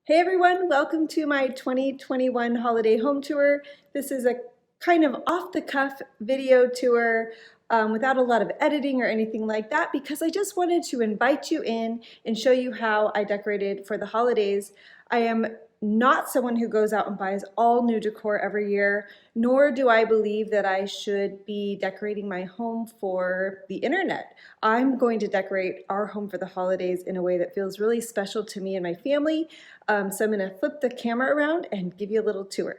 Hey everyone, welcome to my 2021 holiday home tour. This is a kind of off-the-cuff video tour without a lot of editing or anything like that because I just wanted to invite you in and show you how I decorated for the holidays. I am not someone who goes out and buys all new decor every year, nor do I believe that I should be decorating my home for the internet. I'm going to decorate our home for the holidays in a way that feels really special to me and my family. So I'm gonna flip the camera around and give you a little tour.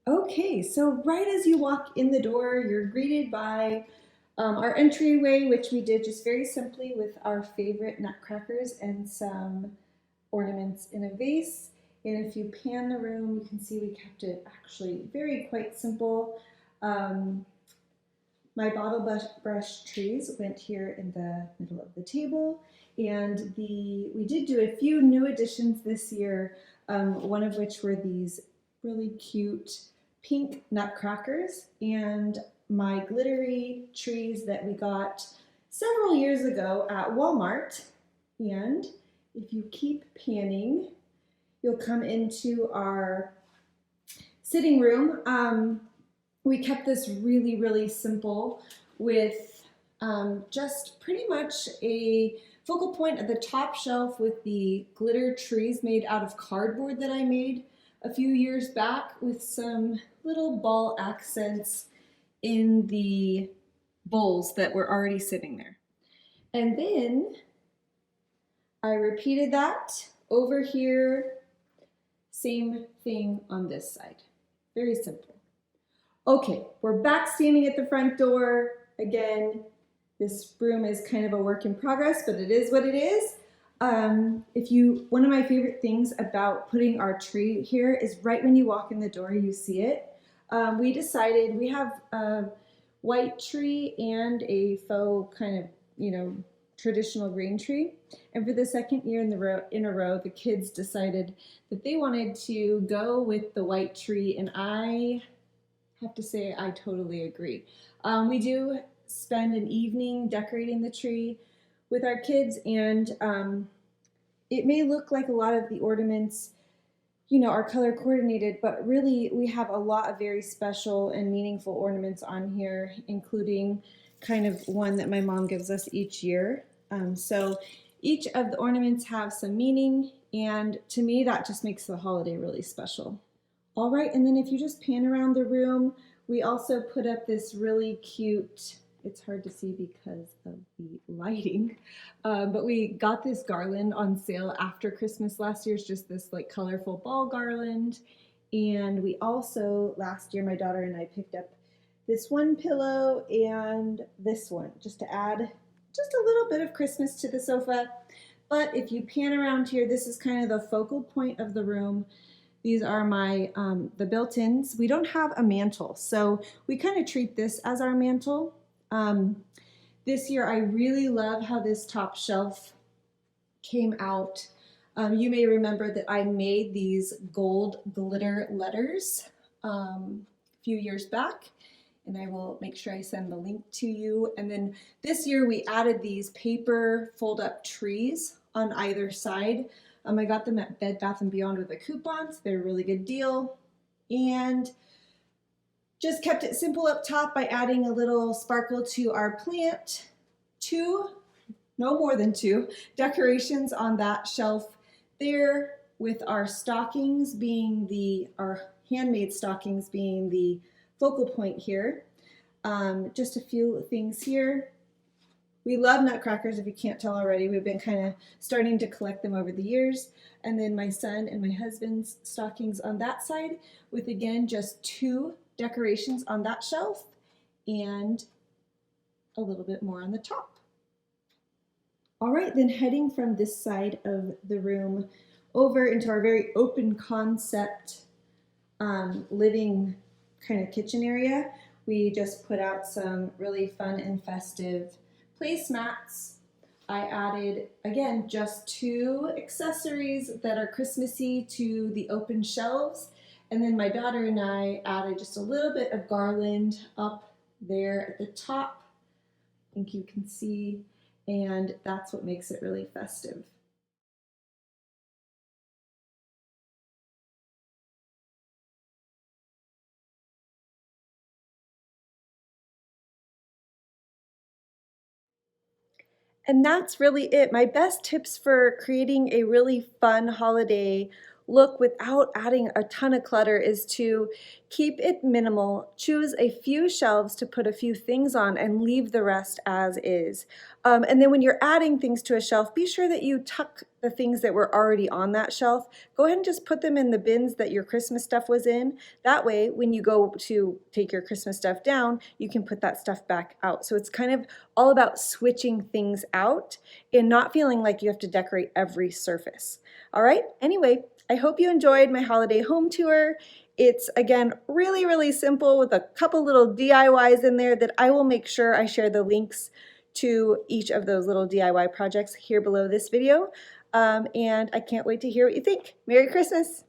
Okay, so right as you walk in the door, you're greeted by our entryway, which we did just very simply with our favorite nutcrackers and some ornaments in a vase. And if you pan the room, you can see we kept it actually very quite simple. Um, my bottle brush trees went here in the middle of the table, and we did do a few new additions this year, one of which were these really cute pink nutcrackers and my glittery trees that we got several years ago at Walmart. And if you keep panning, you'll come into our sitting room. We kept this really, really simple with just pretty much a focal point at the top shelf with the glitter trees made out of cardboard that I made a few years back with some little ball accents in the bowls that were already sitting there. And then I repeated that over here, same thing on this side. Very simple. Okay, we're back standing at the front door. Again, this room is kind of a work in progress, but it is what it is. One of my favorite things about putting our tree here is right when you walk in the door, you see it. We decided we have a white tree and a faux kind of, traditional green tree. And for the second year in a row, the kids decided that they wanted to go with the white tree, and I have to say I totally agree. We do spend an evening decorating the tree with our kids, and it may look like a lot of the ornaments, are color coordinated, but really we have a lot of very special and meaningful ornaments on here, including kind of one that my mom gives us each year. So each of the ornaments have some meaning, and to me that just makes the holiday really special. All right, and then if you just pan around the room, we also put up this really cute, it's hard to see because of the lighting, but we got this garland on sale after Christmas last year. It's just this like colorful ball garland. And we also, last year, my daughter and I picked up this one pillow and this one, just to add just a little bit of Christmas to the sofa. But if you pan around here, this is kind of the focal point of the room. These are my the built-ins. We don't have a mantle, so we kind of treat this as our mantle. This year I really love how this top shelf came out. You may remember that I made these gold glitter letters a few years back, and I will make sure I send the link to you. And then this year we added these paper fold-up trees on either side. I got them at Bed Bath & Beyond with the coupons. They're a really good deal. And just kept it simple up top by adding a little sparkle to our plant. No more than two, decorations on that shelf there, with our stockings being our handmade stockings being the focal point here. Just a few things here. We love nutcrackers, if you can't tell already. We've been kind of starting to collect them over the years. And then my son and my husband's stockings on that side, with again just two decorations on that shelf and a little bit more on the top. All right, then heading from this side of the room over into our very open concept living kind of kitchen area, we just put out some really fun and festive placemats. I added, again, just two accessories that are Christmassy to the open shelves. And then my daughter and I added just a little bit of garland up there at the top. I think you can see, and that's what makes it really festive. And that's really it. My best tips for creating a really fun holiday look without adding a ton of clutter is to keep it minimal, choose a few shelves to put a few things on, and leave the rest as is. And then when you're adding things to a shelf, be sure that you tuck the things that were already on that shelf. Go ahead and just put them in the bins that your Christmas stuff was in. That way, when you go to take your Christmas stuff down, you can put that stuff back out. So it's kind of all about switching things out and not feeling like you have to decorate every surface. All right, anyway, I hope you enjoyed my holiday home tour. It's, again, really, really simple with a couple little DIYs in there that I will make sure I share the links to each of those little DIY projects here below this video. And I can't wait to hear what you think. Merry Christmas!